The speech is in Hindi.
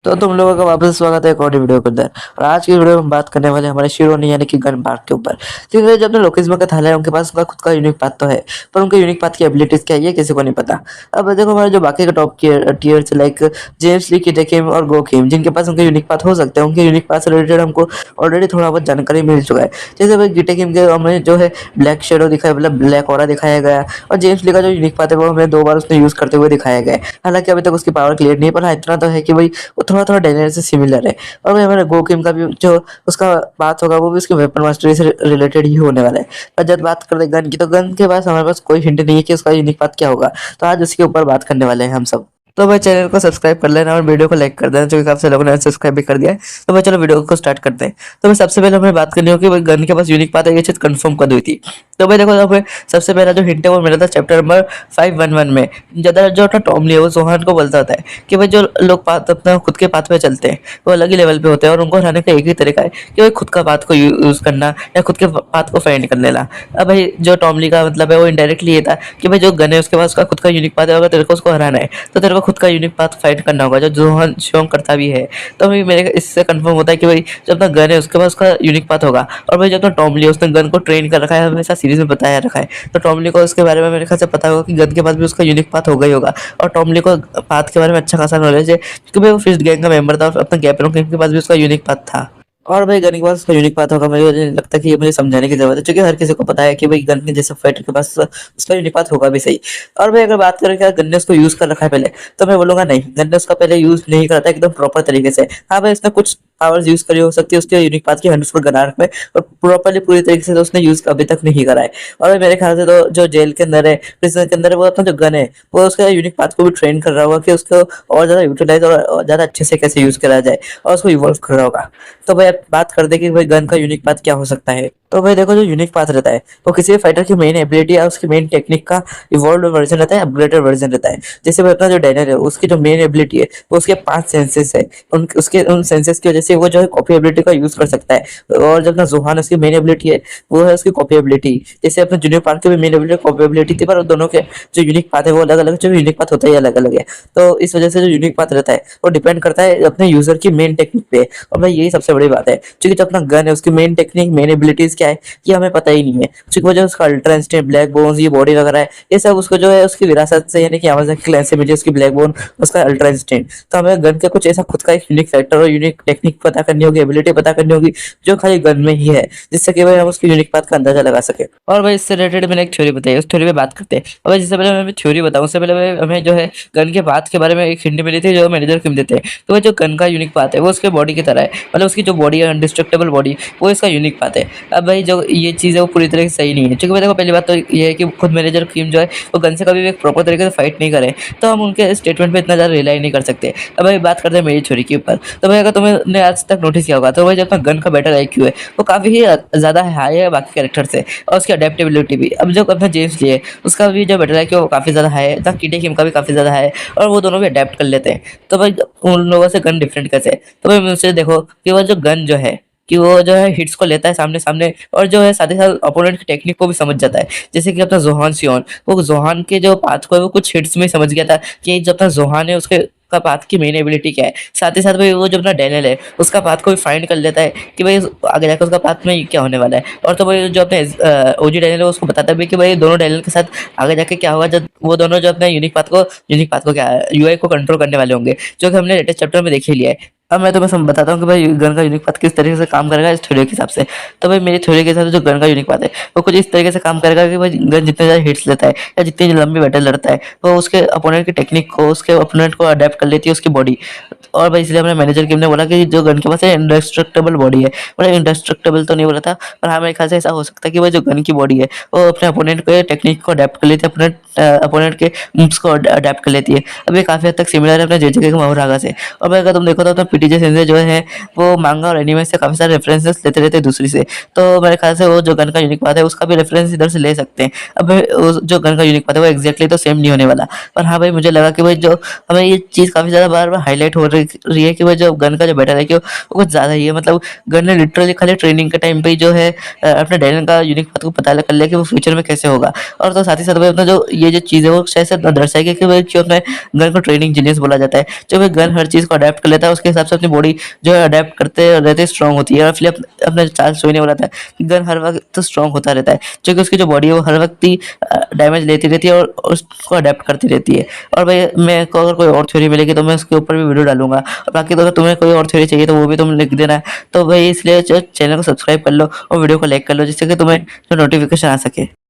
तो तुम लोगों का वापस स्वागत है एक और वीडियो के अंदर। और आज की वीडियो में हम बात करने वाले हैं हमारे शिरोनी यानी कि गन पार्क के ऊपर। क्योंकि जो अपने लोकेस्मा का थाला है उनके पास उनका खुद का यूनिक पाथ तो है, पर उनके यूनिक पाथ की एबिलिटीज क्या है ये किसी को नहीं पता। अब देखो हमारे जो बाकी के टॉप टीयर्स लाइक जेम्स ली, किटेकिम और गोकिम, जिनके पास उनके यूनिक पाथ हो सकते हैं, उनके यूनिक पाथ से रिलेटेड हमको ऑलरेडी थोड़ा बहुत जानकारी मिल चुका है। जैसे भाई गिटेकिम के हमें जो है ब्लैक शेडो दिखाया, मतलब ब्लैक ऑरा दिखाया गया, और जेम्स ली का जो यूनिक पाथ है वो हमें 2 बार उसने यूज करते हुए दिखाया गया है। हालांकि अभी तक उसकी पावर क्लियर नहीं है, पर हाँ इतना तो है कि भाई वो थोड़ा थोड़ा डेनर से सिमिलर है। और भाई हमारे गोकिम का भी जो उसका बात होगा वो भी उसके वेपन मास्टरी से रिलेटेड ही होने वाला है। और जब बात करते हैं गन की, तो गन के पास हमारे पास कोई हिंट नहीं है कि उसका यूनिक पाथ क्या होगा। तो आज उसके ऊपर बात करने वाले हैं हम सब। तो भाई चैनल को सब्सक्राइब कर लेना और वीडियो को लाइक कर देना, जो कि काफी लोगों ने सब्सक्राइब भी कर दिया है। तो भाई चलो वीडियो को स्टार्ट करते हैं। तो भाई सबसे पहले हमें बात करनी होगी भाई गन के पास यूनिक पाथ है, ये चीज कंफर्म कर हुई थी। तो भाई देखो हमें सबसे पहला जो हिंट है वो मिला था चैप्टर नंबर 511 में। ज्यादा जो अपना टॉमली है वो जोहान को बोलता होता है कि भाई जो लोग पाथ अपना खुद के पाथ पे चलते हैं वो अलग ही लेवल पे होते हैं, और उनको हराने का एक ही तरीका है कि भाई खुद का पाथ को यूज करना या खुद के पाथ को फाइंड कर लेना। अब भाई जो टॉमली का मतलब है वो इनडायरेक्टली ये था कि भाई जो गन है उसके पास उसका खुद का यूनिक पाथ है, अगर तेरे को उसको हराना है तो तेरे को खुद का यूनिक पाथ फाइंड करना होगा, जो जोहान शोंग करता भी है। तो भाई मेरे इससे कंफर्म होता है कि भाई जो अपना गन है उसके पास उसका यूनिक पाथ होगा। और भाई जो अपना टॉमली है उसने गन को ट्रेन कर रखा है, हमेशा सीरीज में बताया रखा है, तो टॉमली को उसके बारे में मेरे ख्याल से पता होगा कि गन के पास भी उसका यूनिक पाथ होगा ही होगा। और टॉमली को पाथ के बारे में अच्छा खासा नॉलेज है क्योंकि भाई वो फिस्ट गैंग का मेंबर था और अपना गैपेरो किंग के पास भी उसका यूनिक पाथ था। और भाई गन के पास उसका यूनिक पाथ होगा, मुझे नहीं लगता कि ये मुझे समझाने की जरूरत है, क्योंकि हर किसी को पता है कि भाई गन के जैसे फाइटर के पास उसका यूनिक पाथ होगा भी सही। और भाई अगर बात करें क्या गन ने उसको यूज कर रखा है पहले, तो मैं बोलूंगा नहीं, गन ने उसका पहले यूज नहीं करा था एकदम प्रॉपर तरीके से। हाँ भाई उसने कुछ पावर्स यूज करी हो सकती है उसके यूनिक पाथ की 100% गनार्क में, और प्रॉपरली पूरी तरीके से तो उसने यूज अभी तक नहीं करा है। और भाई मेरे ख्याल से तो जो जेल के अंदर है, प्रिजन के अंदर है, वो अपना जो गन है वो उसका यूनिक पाथ को भी ट्रेन कर रहा होगा कि उसको और ज्यादा यूटिलाइज और ज्यादा अच्छे से कैसे यूज करा जाए, और उसको इवॉल्व कर रहा होगा। तो भाई अब बात कर दे कि भाई गन का यूनिक पाथ क्या हो सकता है। तो भाई देखो जो यूनिक पाथ रहता है वो किसी भी फाइटर की मेन एबिलिटी या उसकी मेन टेक्निक का इवॉल्व वर्जन रहता है, अपग्रेडेड वर्जन रहता है। जैसे भाई अपना जो डैनर है उसकी जो मेन एबिलिटी है वो उसके 5 सेंसेस है, उसके उन सेंसेस की वजह से वो जो है कॉपी एबिलिटी का यूज कर सकता है। और जब ना जोहान उसकी मेन एबिलिटी है वो है उसकी कॉपी एबिलिटी। जैसे अपने जूनियर पार्क की भी मेन एबिलिटी कॉपी एबिलिटी थी, पर दोनों के जो यूनिक पाथ है वो अलग अलग, जो यूनिक पाथ होता है अलग अलग है। तो इस वजह से जो यूनिक पाथ रहता है वो डिपेंड करता है अपने यूजर की मेन टेक्निक पे। और भाई यही सबसे बड़ी बात है, क्योंकि जो अपना गन है उसकी मेन टेक्निक मेन एबिलिटीज क्या है ये हमें पता ही नहीं है। उसकी वजह उसका अल्ट्रा इंस्टेंट, ब्लैक बोन्स, ये बॉडी वगैरह है, ये सब उसको जो है उसकी विरासत से यानी कि अमेज़न क्लैन से मिली उसकी ब्लैक बोन, उसका अल्ट्रा इंस्टेंट। तो हमें गन का कुछ ऐसा खुद का एक यूनिक फैक्टर और यूनिक टेक्निक पता करनी होगी, एबिलिटी पता करनी होगी जो खाली गन में ही है, जिससे कि भाई हम उसकी यूनिक पाथ का अंदाजा लगा सके। और भाई इससे रिलेटेड मैंने एक थ्योरी बताई, उस थ्योरी पे बात करते हैं। और भाई जिससे पहले मैं थ्योरी बताऊं उससे पहले हमें जो है गन के पाथ के बारे में एक हिंट मिली थी जो मैनेजर किम देते हैं। तो भाई जो गन का यूनिक पाथ है वो उसके बॉडी की तरह है, मतलब उसकी जो बॉडी है अनडिस्ट्रक्टेबल बॉडी, वो इसका यूनिक पाथ है। अब भाई जो ये चीज़ है वो पूरी तरह से सही नहीं है, क्योंकि भाई देखो पहली बात तो ये है कि खुद मैनेजर किम जो है वो गन से कभी भी एक प्रॉपर तरीके से फाइट नहीं करे, तो हम उनके स्टेटमेंट पे इतना ज़्यादा रिलाई नहीं कर सकते। अब भाई बात करते हैं मेरी थ्योरी के ऊपर। तो भाई अगर तुमने आज तक नोटिस किया होगा तो भाई जो अपना गन का बैटल आईक्यू है वो काफ़ी ही ज़्यादा हाई है बाकी कैरेक्टर से, और उसकी अडेप्टेबिलिटी भी। अब जो अपना जेम्स ली है उसका भी जो बैटल आईक्यू वो काफ़ी ज़्यादा हाई है, किटे किम का भी काफ़ी ज़्यादा हाई है, और वो दोनों भी अडेप्ट कर लेते हैं। तो भाई उन लोगों से गन डिफरेंट कैसे है? तो भाई मुझसे देखो कि वो जो गन जो है कि वो जो है हिट्स को लेता है सामने सामने, और जो है साथ ही साथ अपोनेंट की टेक्निक को भी समझ जाता है। जैसे कि अपना जोहान सियोन, वो जोहान के जो पाथ को है वो कुछ हिट्स में समझ गया था कि जो अपना जोहान है उसके का पाथ की मेन एबिलिटी क्या है। साथ ही साथ भाई वो जो अपना डैनियल है उसका पाथ को भी फाइंड कर लेता है कि भाई आगे जाकर उसका पाथ में क्या होने वाला है। और तो भाई जो अपने ओजी डैनियल है उसको बताता भी कि भाई दोनों डैनियल के साथ आगे जाके क्या होगा जब वो दोनों जो अपने यूनिक पाथ को क्या यूआई को कंट्रोल करने वाले होंगे, जो कि हमने लेटेस्ट चैप्टर में देख ही लिया है। अब मैं तुम्हें बताता हूँ कि भाई गन का यूनिक पाथ किस तरीके से काम करेगा इस थ्योरी के हिसाब से। तो भाई मेरी थ्योरी के हिसाब से जो गन का यूनिक पाथ है वो कुछ इस तरीके से काम करेगा कि भाई गन जितने ज़्यादा हिट्स लेता है या जितनी लंबी बैटल लड़ता है वो उसके अपोनेंट की टेक्निक को, उसके अपोनेंट को अडेप्ट कर लेती है उसकी बॉडी। और भाई इसलिए हमने मैनेजर किम ने बोला कि जो गन के पास है इंडेस्ट्रक्टेबल बॉडी है, मतलब इंडेस्ट्रक्टेबल तो नहीं बोला था, पर हाँ मेरे ख्याल से ऐसा हो सकता है कि भाई जो गन की बॉडी है वो अपने अपोनेंट के टेक्निक को अडेप्ट कर लेती है, अपोनेंट के मूव्स को अडेप्ट कर लेती है। अब ये काफ़ी हद तक सिमिलर है अपने जेजे के महारागा से। और भाई अगर तुम देखो तो पीटीजे सेंसे जो है वो मांगा और एनिमे से काफ़ी सारे रेफरेंसेस लेते रहते हैं दूसरी से। तो मेरे ख्याल से वो जो गन का यूनिक पाथ है उसका भी रेफरेंस इधर से ले सकते हैं। अब भाई जो गन का यूनिक पाथ है वो एक्जैक्टली तो सेम नहीं होने वाला, पर हाँ भाई मुझे लगा कि भाई जो हमें ये चीज़ काफ़ी ज़्यादा बार बार हाईलाइट हो देख रही है कि वो जो गन का जो बैटल है कि वो कुछ ज़्यादा ही है। मतलब गन ने लिटरली खाली ट्रेनिंग के टाइम पे ही जो है अपने डैनियल का यूनिक पाथ को पता कर लिया कि वो फ्यूचर में कैसे होगा। और तो साथ ही साथ वो अपना जो ये जो चीज़ है वो शायद से दर्शाएगी कि वो क्यों अपने गन को ट्रेनिंग जीनियस बोला जाता है। जो वो गन हर चीज़ को अडेप्ट कर लेता है, उसके हिसाब से अपनी बॉडी जो है अडेप्ट करते रहते स्ट्रांग होती है। और इसलिए अपने चार्ल्स सोई ने बोला था कि गन हर वक्त तो स्ट्रांग होता रहता है, क्योंकि उसकी जो बॉडी है वो हर वक्त ही डैमेज लेती रहती है और उसको अडेप्ट करती रहती है। और भाई मेरे को अगर कोई और थ्योरी मिलेगी तो मैं उसके ऊपर भी वीडियो डालूंगा। और बाकी तो अगर तुम्हें कोई और थ्योरी चाहिए तो वो भी तुम लिख देना। तो भाई इसलिए चैनल को सब्सक्राइब कर लो और वीडियो को लाइक कर लो, जिससे कि तुम्हें जो नोटिफिकेशन आ सके।